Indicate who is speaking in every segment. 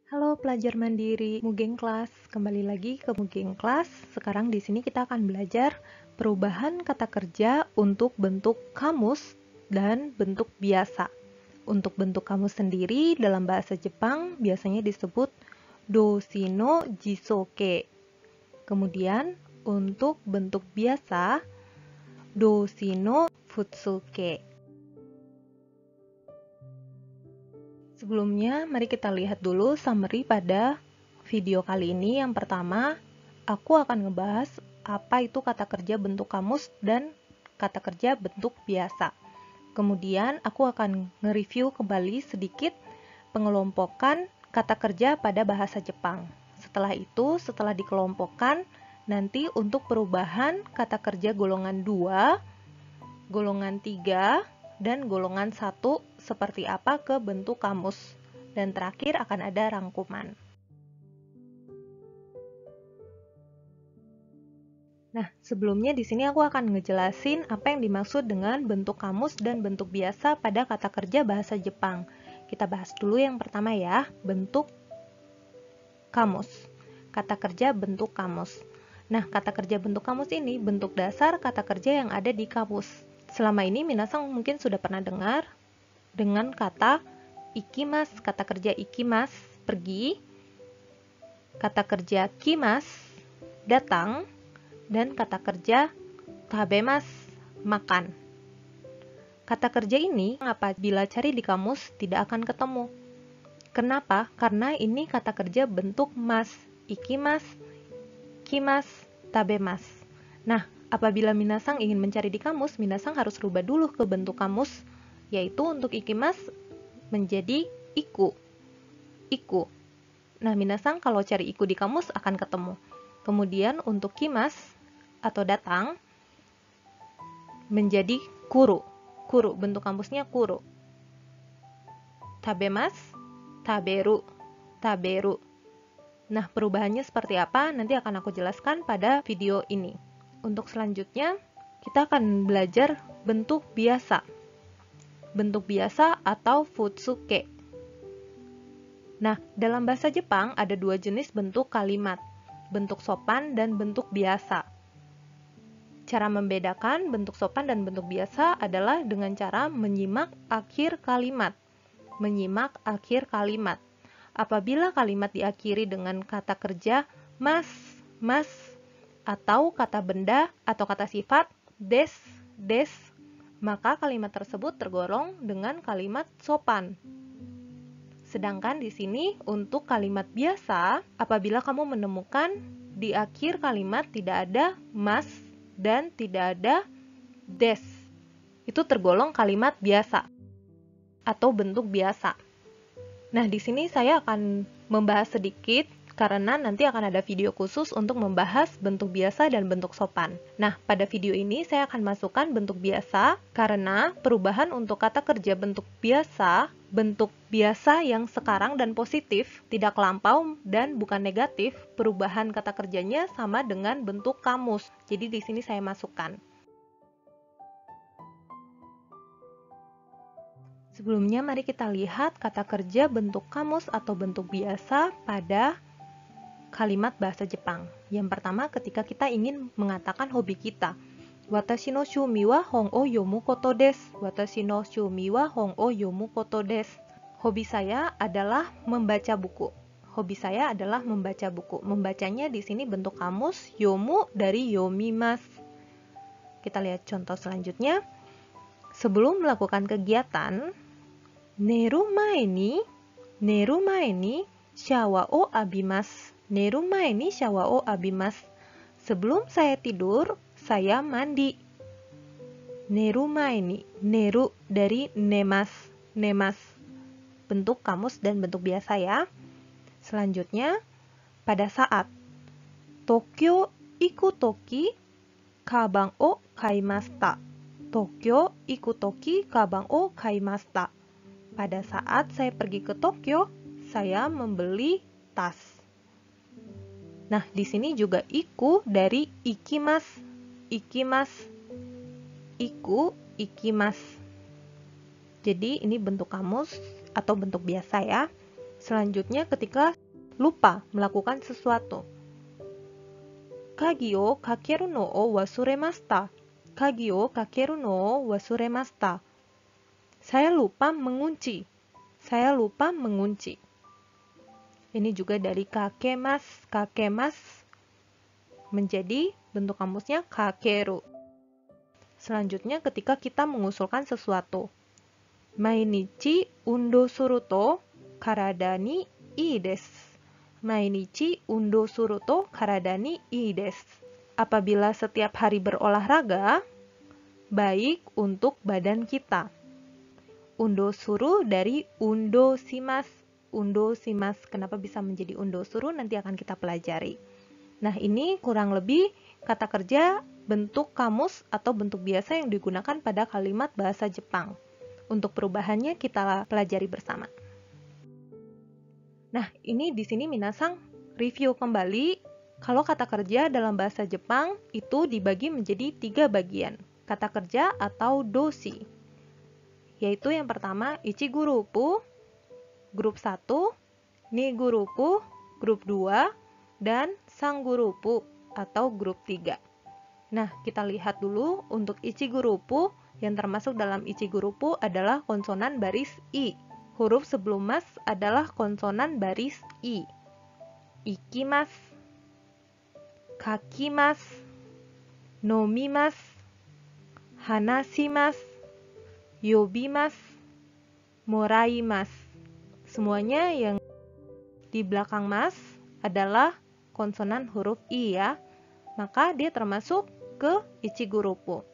Speaker 1: Halo pelajar mandiri Mugeng Kelas, kembali lagi ke Mugeng Kelas. Sekarang di sini kita akan belajar perubahan kata kerja untuk bentuk kamus dan bentuk biasa. Untuk bentuk kamus sendiri dalam bahasa Jepang biasanya disebut doshi no jisoke. Kemudian untuk bentuk biasa doshi no futsuke. Sebelumnya, mari kita lihat dulu summary pada video kali ini. Yang pertama, aku akan ngebahas apa itu kata kerja bentuk kamus dan kata kerja bentuk biasa. Kemudian, aku akan nge-review kembali sedikit pengelompokan kata kerja pada bahasa Jepang. Setelah itu, setelah dikelompokkan, nanti untuk perubahan kata kerja golongan 2, golongan 3, dan golongan 1 seperti apa ke bentuk kamus. Dan terakhir akan ada rangkuman. Nah, sebelumnya di sini aku akan ngejelasin apa yang dimaksud dengan bentuk kamus dan bentuk biasa pada kata kerja bahasa Jepang. Kita bahas dulu yang pertama ya, bentuk kamus. Kata kerja bentuk kamus. Nah, kata kerja bentuk kamus ini bentuk dasar kata kerja yang ada di kamus. Selama ini minasang mungkin sudah pernah dengar dengan kata ikimas, kata kerja ikimas, pergi, kata kerja kimas, datang, dan kata kerja tabemas, makan. Kata kerja ini apabila cari di kamus tidak akan ketemu. Kenapa? Karena ini kata kerja bentuk mas, ikimas, kimas, tabemas. Nah, apabila minasang ingin mencari di kamus, minasang harus rubah dulu ke bentuk kamus, yaitu untuk ikimas menjadi iku. Iku. Nah, minasang kalau cari iku di kamus akan ketemu. Kemudian untuk kimas atau datang menjadi kuru. Kuru, bentuk kamusnya kuru. Tabemas, taberu, taberu. Nah, perubahannya seperti apa nanti akan aku jelaskan pada video ini. Untuk selanjutnya, kita akan belajar bentuk biasa. Bentuk biasa atau futsuke. Nah, dalam bahasa Jepang ada dua jenis bentuk kalimat, bentuk sopan dan bentuk biasa. Cara membedakan bentuk sopan dan bentuk biasa adalah dengan cara menyimak akhir kalimat. Menyimak akhir kalimat. Apabila kalimat diakhiri dengan kata kerja mas, mas, atau kata benda atau kata sifat des, des, maka kalimat tersebut tergolong dengan kalimat sopan. Sedangkan di sini untuk kalimat biasa, apabila kamu menemukan di akhir kalimat tidak ada mas dan tidak ada des, itu tergolong kalimat biasa atau bentuk biasa. Nah, di sini saya akan membahas sedikit karena nanti akan ada video khusus untuk membahas bentuk biasa dan bentuk sopan. Nah, pada video ini saya akan masukkan bentuk biasa karena perubahan untuk kata kerja bentuk biasa yang sekarang dan positif, tidak lampau dan bukan negatif, perubahan kata kerjanya sama dengan bentuk kamus. Jadi di sini saya masukkan. Sebelumnya mari kita lihat kata kerja bentuk kamus atau bentuk biasa pada kalimat bahasa Jepang. Yang pertama ketika kita ingin mengatakan hobi kita. Watashi no shumi wa hon o yomu koto desu. Watashi no shumi wa hon o yomu koto desu. Hobi saya adalah membaca buku. Hobi saya adalah membaca buku. Membacanya di sini bentuk kamus yomu dari yomimas. Kita lihat contoh selanjutnya. Sebelum melakukan kegiatan, neru mae ni shawa o abimasu. Neru mae ni shawa o abimasu. Sebelum saya tidur, saya mandi. Neru mae ni, neru dari nemas, nemas. Bentuk kamus dan bentuk biasa ya. Selanjutnya, pada saat Tokyo iku toki kabang o kaimashita. Tokyo iku toki kabang o kaimashita. Pada saat saya pergi ke Tokyo, saya membeli tas. Nah, di sini juga iku dari ikimas. Ikimas. Iku, ikimas. Jadi, ini bentuk kamus atau bentuk biasa ya. Selanjutnya ketika lupa melakukan sesuatu. Kagi o kakeru no o wasuremashita. Kagi o kakeru no o wasuremashita. Saya lupa mengunci. Saya lupa mengunci. Ini juga dari kakemas. Kakemas menjadi bentuk kamusnya kakeru. Selanjutnya ketika kita mengusulkan sesuatu. Mainichi undo suru to karada ni ii desu. Mainichi undo suru to karada ni ii desu. Apabila setiap hari berolahraga, baik untuk badan kita. Undo suru dari undo shimasu. Undo shimasu. Kenapa bisa menjadi undo suru? Nanti akan kita pelajari. Nah, ini kurang lebih kata kerja bentuk kamus atau bentuk biasa yang digunakan pada kalimat bahasa Jepang. Untuk perubahannya kita pelajari bersama. Nah, ini di sini minasang review kembali. Kalau kata kerja dalam bahasa Jepang itu dibagi menjadi 3 bagian. Kata kerja atau doshi. Yaitu yang pertama ichigurupu, grup 1, nigurupu, grup 2, dan sanggurupu atau grup 3. Nah, kita lihat dulu untuk ichigurupu, yang termasuk dalam ichigurupu adalah konsonan baris I. Huruf sebelum mas adalah konsonan baris I. Ikimasu, kakimasu, nomimasu, hanashimasu, yobimasu, moraimasu. Semuanya yang di belakang mas adalah konsonan huruf I ya. Maka dia termasuk ke ichigurupu.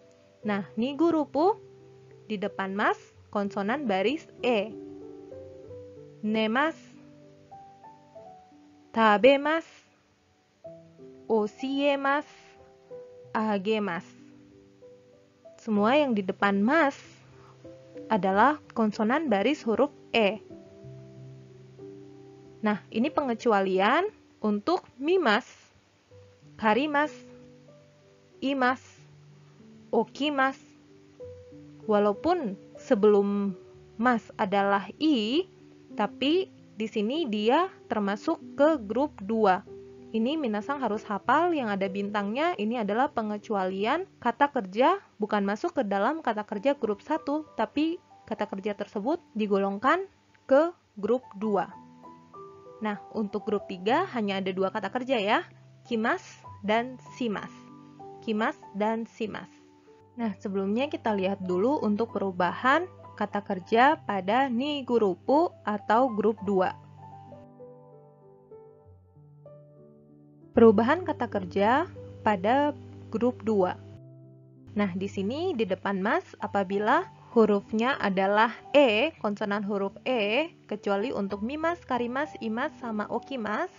Speaker 1: Nah, nigurupu di depan mas konsonan baris E. Nemasu, tabemasu, oshiemasu, agemasu. Semua yang di depan mas adalah konsonan baris huruf E. Nah, ini pengecualian untuk mimas, karimas, imas, okimas. Walaupun sebelum mas adalah I, tapi di sini dia termasuk ke grup 2. Ini minasang harus hafal yang ada bintangnya. Ini adalah pengecualian kata kerja bukan masuk ke dalam kata kerja grup 1, tapi kata kerja tersebut digolongkan ke grup 2. Nah, untuk grup 3 hanya ada 2 kata kerja ya, kimas dan shimas. Kimas dan shimas. Nah, sebelumnya kita lihat dulu untuk perubahan kata kerja pada nigurupu atau grup 2. Perubahan kata kerja pada grup 2. Nah, di sini di depan mas apabila hurufnya adalah E, konsonan huruf E, kecuali untuk mimas, karimas, imas, sama okimas,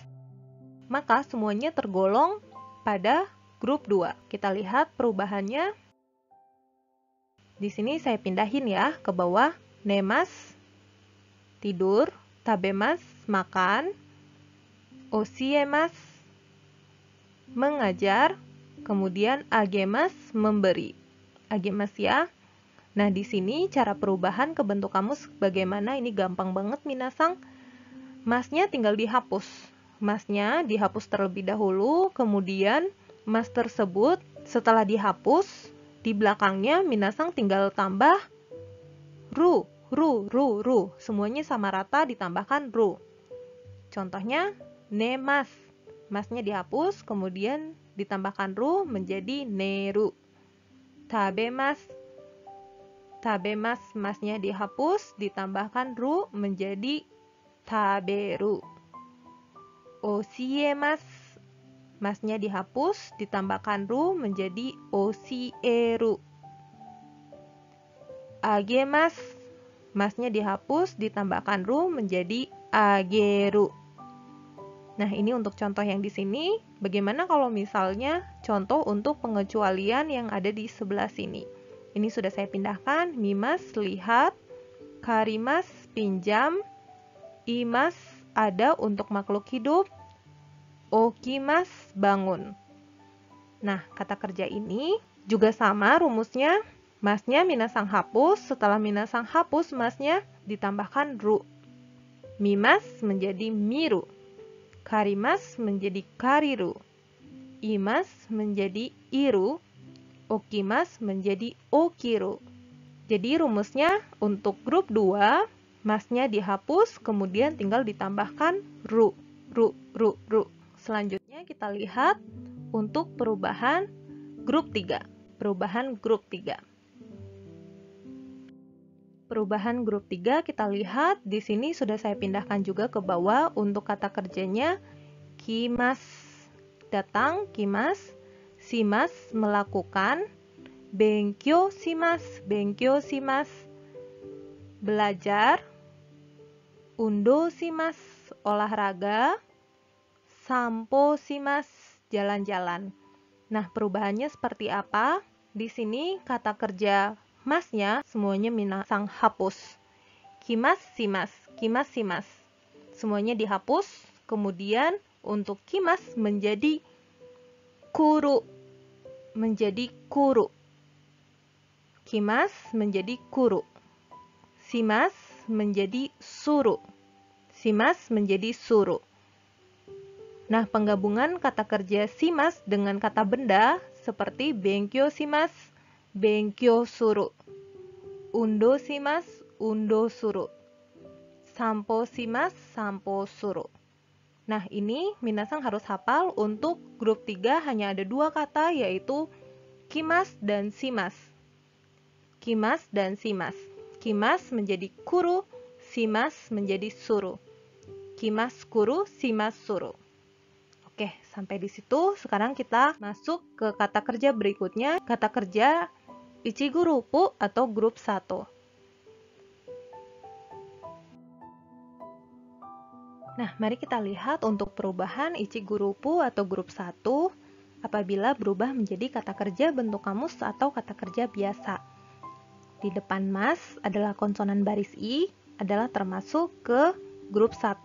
Speaker 1: maka semuanya tergolong pada grup 2. Kita lihat perubahannya. Di sini saya pindahin ya ke bawah. Nemas, tidur, tabemas, makan, osiemas, mengajar, kemudian agemas, memberi. Agemas ya. Nah, di sini cara perubahan ke bentuk kamus bagaimana? Ini gampang banget minasang. Masnya tinggal dihapus. Masnya dihapus terlebih dahulu, kemudian mas tersebut setelah dihapus, di belakangnya minasang tinggal tambah ru. Semuanya sama rata ditambahkan ru. Contohnya, nemas. Masnya dihapus, kemudian ditambahkan ru menjadi neru. Tabemas. Tabemas, masnya dihapus, ditambahkan ru menjadi taberu. Osiemas, masnya dihapus, ditambahkan ru menjadi osieru. Agemas, masnya dihapus, ditambahkan ru menjadi ageru. Nah, ini untuk contoh yang di sini. Bagaimana kalau misalnya contoh untuk pengecualian yang ada di sebelah sini? Ini sudah saya pindahkan. Mimas, lihat. Karimas, pinjam. Imas, ada untuk makhluk hidup. Okimas, bangun. Nah, kata kerja ini juga sama rumusnya. Masnya minasang hapus. Setelah minasang hapus, masnya ditambahkan ru. Mimas menjadi miru. Karimas menjadi kariru. Imas menjadi iru. Okimas menjadi okiru. Jadi rumusnya untuk grup 2, masnya dihapus, kemudian tinggal ditambahkan ru. Selanjutnya kita lihat untuk perubahan grup 3. Perubahan grup 3. Perubahan grup 3 kita lihat di sini sudah saya pindahkan juga ke bawah untuk kata kerjanya kimas datang, kimas, shimas melakukan, benkyo shimas belajar, undo shimas olahraga, sampo shimas jalan-jalan. Nah, perubahannya seperti apa? Di sini kata kerja masnya semuanya minasang hapus. Kimas shimas. Semuanya dihapus. Kemudian untuk kimas menjadi kuru. Kimas menjadi kuru. Shimas menjadi suru. Nah, penggabungan kata kerja shimas dengan kata benda seperti benkyo shimas, benkyo suru. Undo shimas, undo suru. Sampo shimas, sampo suru. Nah, ini minasang harus hafal. Untuk grup 3 hanya ada 2 kata, yaitu kimas dan shimas. Kimas dan shimas. Kimas menjadi kuru, shimas menjadi suru. Kimas kuru, shimas suru. Oke, sampai di situ. Sekarang kita masuk ke kata kerja berikutnya, kata kerja ichigurupu atau grup 1. Nah, mari kita lihat untuk perubahan ichigurupu atau grup 1 apabila berubah menjadi kata kerja bentuk kamus atau kata kerja biasa. Di depan mas adalah konsonan baris i, adalah termasuk ke grup 1.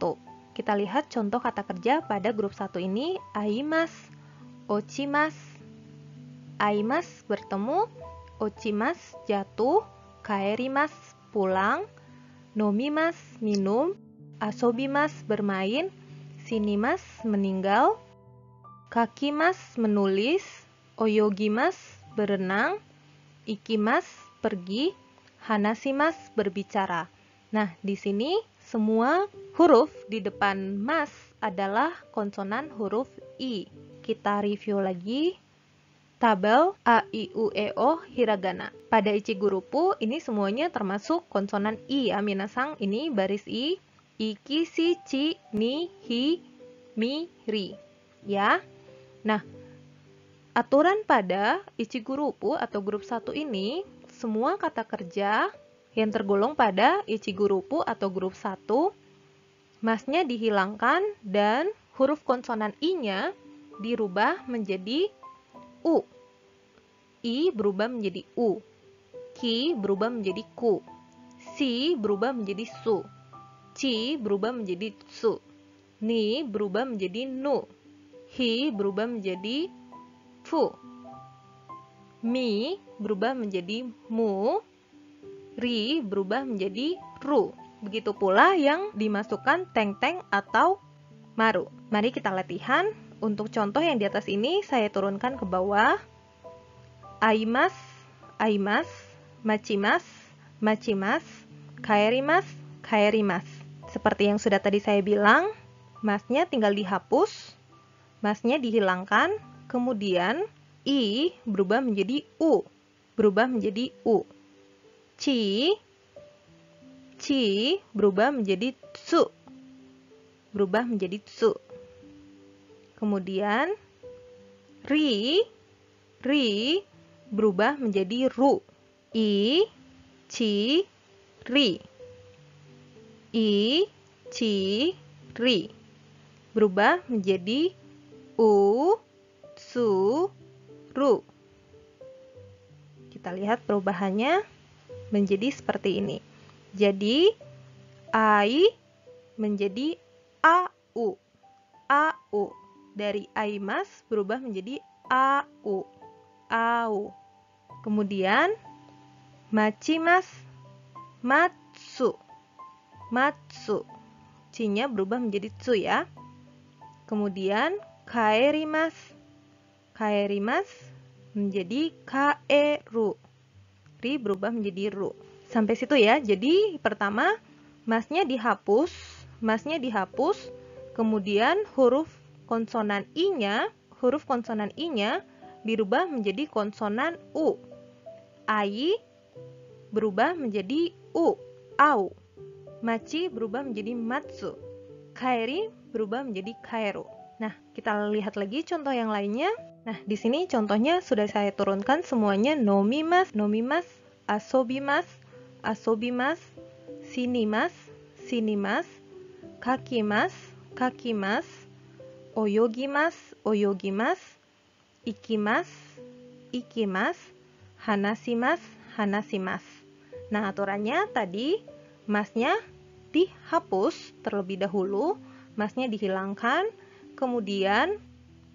Speaker 1: Kita lihat contoh kata kerja pada grup 1 ini, aimas, ochimas. Aimas bertemu, ochimas jatuh, kaerimas pulang, nomimas minum, asobimas bermain, shinimas meninggal, kakimas menulis, oyogimas berenang, ikimas pergi, hanashimas berbicara. Nah, di sini semua huruf di depan mas adalah konsonan huruf i. Kita review lagi. Tabel a, i, u, e, o, hiragana. Pada ichigurupu ini semuanya termasuk konsonan i ya, minasang. Ini baris i. Iki, shi, chi, ni, hi, mi, ri. Ya. Nah, aturan pada ichigurupu atau grup 1 ini, semua kata kerja yang tergolong pada ichigurupu atau grup 1, masnya dihilangkan dan huruf konsonan i-nya dirubah menjadi u. I berubah menjadi u. Ki berubah menjadi ku. Si berubah menjadi su. Ci berubah menjadi su. Ni berubah menjadi nu. Hi berubah menjadi fu. Mi berubah menjadi mu. Ri berubah menjadi ru. Begitu pula yang dimasukkan teng-teng atau maru. Mari kita latihan. Untuk contoh yang di atas ini saya turunkan ke bawah. Aimas, aimas, machimas, machimas, kaerimas, kaerimas. Seperti yang sudah tadi saya bilang, masnya tinggal dihapus, masnya dihilangkan, kemudian i berubah menjadi u. Ci berubah menjadi tsu. Kemudian ri berubah menjadi ru. I, ci, ri. Berubah menjadi u, su, ru. Kita lihat perubahannya menjadi seperti ini. Jadi, ai menjadi au. Dari aimas berubah menjadi au. Kemudian, machimas, matsu. ci-nya berubah menjadi tsu ya. Kemudian kaerimasu. Kaerimasu menjadi kaeru. Ri berubah menjadi ru. Sampai situ ya. Jadi pertama masnya dihapus, kemudian huruf konsonan i-nya dirubah menjadi konsonan u. Ai berubah menjadi u, au. Machi berubah menjadi matsu. Kaeri berubah menjadi kaeru. Nah, kita lihat lagi contoh yang lainnya. Nah, di sini contohnya sudah saya turunkan semuanya. Nomimasu, nomimasu, asobimasu, asobimasu, shinimasu, shinimasu, kakimasu, kakimasu, oyogimasu, oyogimasu, ikimasu, ikimasu, hanashimasu, hanashimasu. Nah, aturannya tadi masnya dihapus terlebih dahulu, masnya dihilangkan, kemudian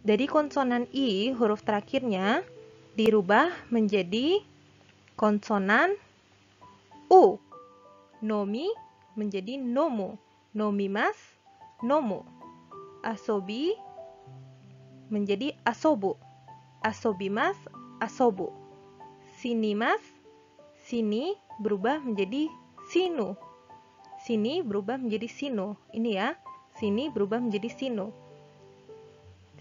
Speaker 1: dari konsonan i huruf terakhirnya dirubah menjadi konsonan u. Nomi menjadi nomu, nomimasu, nomu. Asobi menjadi asobu, asobimasu, asobu. Shinimasu, shini berubah menjadi shinu. Sini berubah menjadi sino. Ini ya, sini berubah menjadi sino.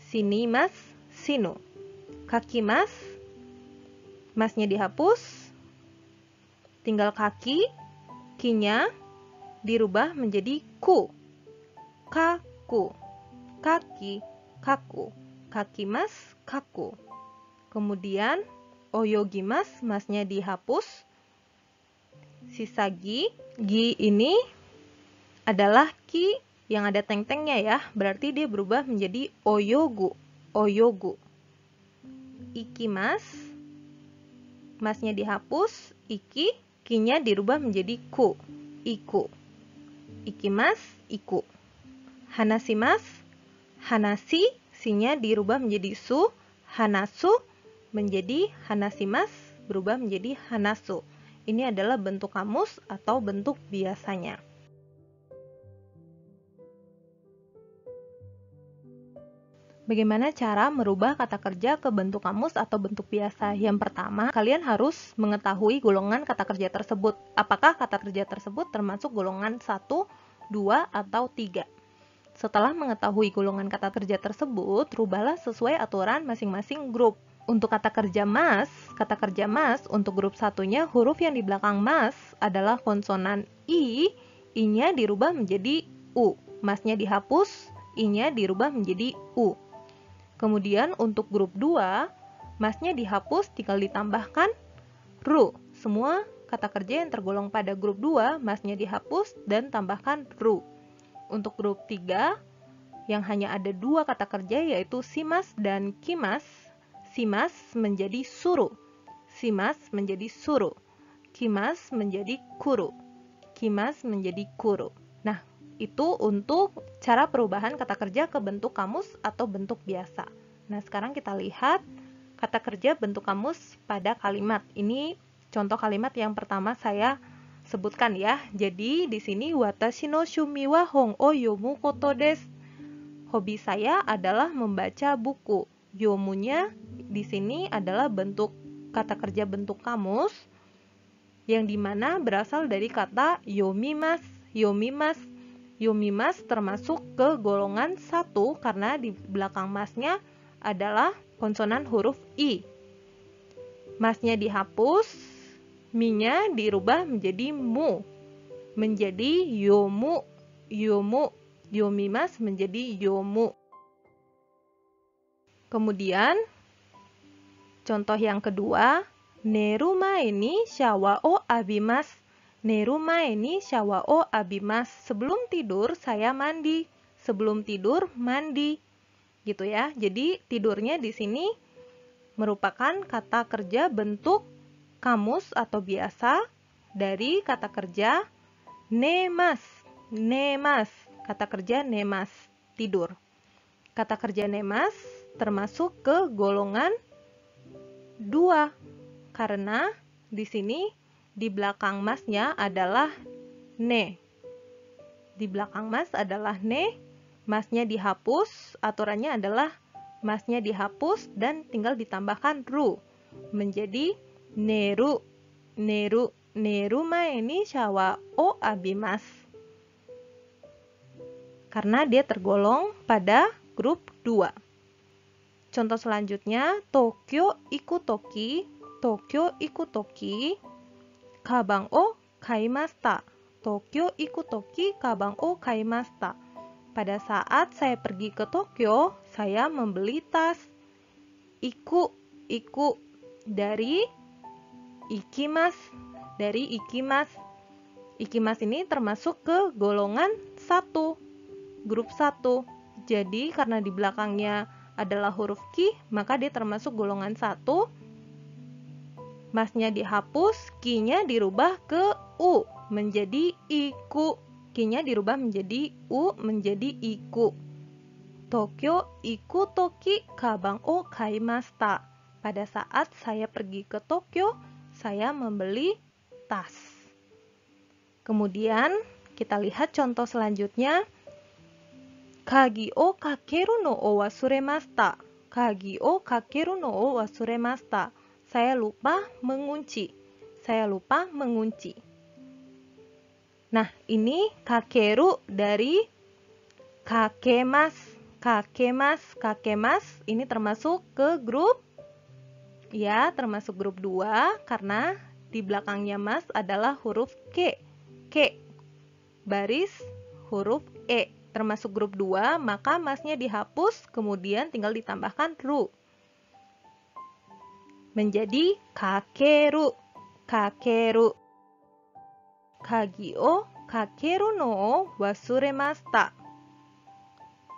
Speaker 1: Shinimasu, sino. Kakimasu, masnya dihapus, tinggal kaki, ki-nya dirubah menjadi ku. Kaku, kaki, kaku. Kakimasu, kaku. Kemudian oyogimasu, masnya dihapus, sisa gi. Gi ini adalah ki yang ada teng-tengnya ya, berarti dia berubah menjadi oyogu, oyogu. Ikimasu, masnya dihapus, iki, ki-nya dirubah menjadi ku, iku. Ikimasu, iku. Hanashimasu, hanashi, si-nya dirubah menjadi su, hanasu menjadi hanashimasu, berubah menjadi hanasu. Ini adalah bentuk kamus atau bentuk biasanya. Bagaimana cara merubah kata kerja ke bentuk kamus atau bentuk biasa? Yang pertama, kalian harus mengetahui golongan kata kerja tersebut. Apakah kata kerja tersebut termasuk golongan 1, 2, atau 3? Setelah mengetahui golongan kata kerja tersebut, rubahlah sesuai aturan masing-masing grup. Untuk kata kerja mas untuk grup satunya huruf yang di belakang mas adalah konsonan i, i-nya dirubah menjadi u, masnya dihapus, i-nya dirubah menjadi u. Kemudian untuk grup 2, masnya dihapus, tinggal ditambahkan ru. Semua kata kerja yang tergolong pada grup 2, masnya dihapus dan tambahkan ru. Untuk grup 3, yang hanya ada 2 kata kerja yaitu simas dan kimas, simas menjadi suru, simas menjadi suru, kimas menjadi kuru, kimas menjadi kuru. Nah, itu untuk cara perubahan kata kerja ke bentuk kamus atau bentuk biasa. Nah, sekarang kita lihat kata kerja bentuk kamus pada kalimat. Ini contoh kalimat yang pertama saya sebutkan ya. Jadi di sini watashi no shumi wa hon o yomu koto desu. Hobi saya adalah membaca buku. Yomunya di sini adalah bentuk kata kerja bentuk kamus yang dimana berasal dari kata yomimasu. Yomimasu, yomimasu termasuk ke golongan 1 karena di belakang masnya adalah konsonan huruf i. Masnya dihapus, mi-nya dirubah menjadi mu, menjadi yomu, yomu. Yomimasu menjadi yomu. Kemudian contoh yang kedua, neru mae ni shawa o abimasu. Neru mae ni shawa o abimasu. Sebelum tidur saya mandi. Sebelum tidur mandi. Gitu ya. Jadi tidurnya di sini merupakan kata kerja bentuk kamus atau biasa dari kata kerja nemas. Nemas. Kata kerja nemas, tidur. Kata kerja nemas termasuk ke golongan 2 karena di sini di belakang masnya adalah ne. di belakang mas adalah ne, masnya dihapus, aturannya adalah masnya dihapus dan tinggal ditambahkan ru. Menjadi neru, neru, neru mae ni shawa o abimasu. Karena dia tergolong pada grup 2. Contoh selanjutnya, Tokyo ikutoki, Tokyo ikutoki, kabang o kaimashita. Tokyo ikutoki, kabang o kaimashita. Pada saat saya pergi ke Tokyo, saya membeli tas. Iku dari ikimasu, dari ikimasu. Ikimasu ini termasuk ke golongan 1, grup 1. Jadi karena di belakangnya adalah huruf ki, maka dia termasuk golongan 1. Masnya dihapus, ki-nya dirubah ke u menjadi iku. Ki-nya dirubah menjadi u menjadi iku. Tokyo ikutoki kabang o kaimashita. Pada saat saya pergi ke Tokyo, saya membeli tas. Kemudian kita lihat contoh selanjutnya. Kagi o kakeru no o wasuremashita. Kagi o kakeru no o wasuremashita. Saya lupa mengunci. Saya lupa mengunci. Nah, ini kakeru dari kakemasu. Kakemas ini termasuk ke grup, ya, termasuk grup 2 karena di belakangnya mas adalah huruf ke, baris huruf e, termasuk grup 2, maka masnya dihapus, kemudian tinggal ditambahkan ru. Menjadi kakeru, kakeru. Kagi o kakeru no wasuremashita.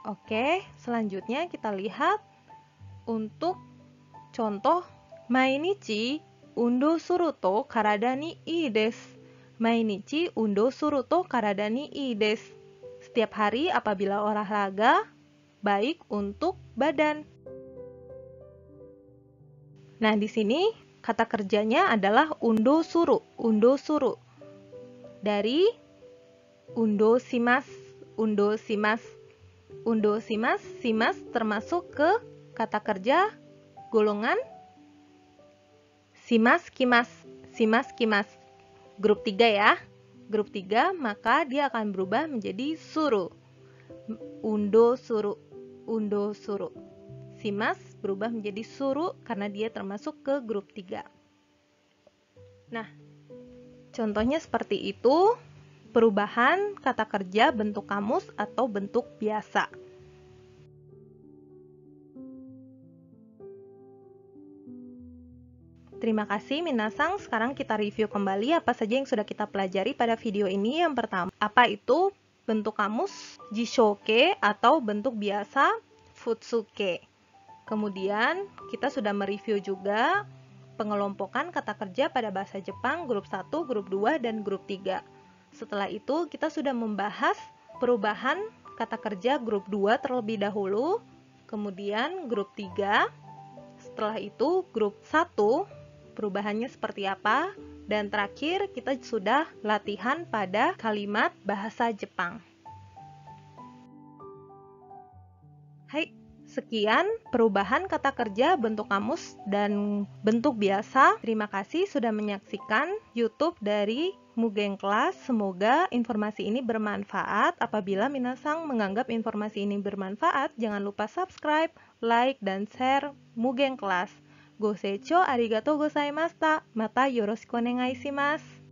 Speaker 1: Oke, selanjutnya kita lihat untuk contoh mainichi undo suru to karada ni ii desu. Mainichi undo suru to karada ni ii desu. Setiap hari apabila olahraga baik untuk badan. Nah, di sini kata kerjanya adalah undo suru, undo suru. Dari undo shimasu, undo shimasu. Undo shimasu, shimasu termasuk ke kata kerja golongan shimasu kimasu, shimasu kimasu. Grup 3 ya. Grup 3 maka dia akan berubah menjadi suru. Undo suru, undo suru. Shimasu berubah menjadi suru karena dia termasuk ke grup 3. Nah, contohnya seperti itu. Perubahan kata kerja bentuk kamus atau bentuk biasa. Terima kasih minasang. Sekarang kita review kembali apa saja yang sudah kita pelajari pada video ini. Yang pertama, apa itu bentuk kamus jishoke atau bentuk biasa futsuke. Kemudian kita sudah mereview juga pengelompokan kata kerja pada bahasa Jepang grup 1, grup 2, dan grup 3. Setelah itu, kita sudah membahas perubahan kata kerja grup 2 terlebih dahulu, kemudian grup 3, setelah itu grup 1, perubahannya seperti apa, dan terakhir kita sudah latihan pada kalimat bahasa Jepang. Hai, sekian perubahan kata kerja bentuk kamus dan bentuk biasa. Terima kasih sudah menyaksikan YouTube dari Mugen Class. Semoga informasi ini bermanfaat. Apabila minasang menganggap informasi ini bermanfaat, jangan lupa subscribe, like, dan share Mugen Class. Gosecho arigatou gozaimashita. Mata yoroshiku onegai shimasu.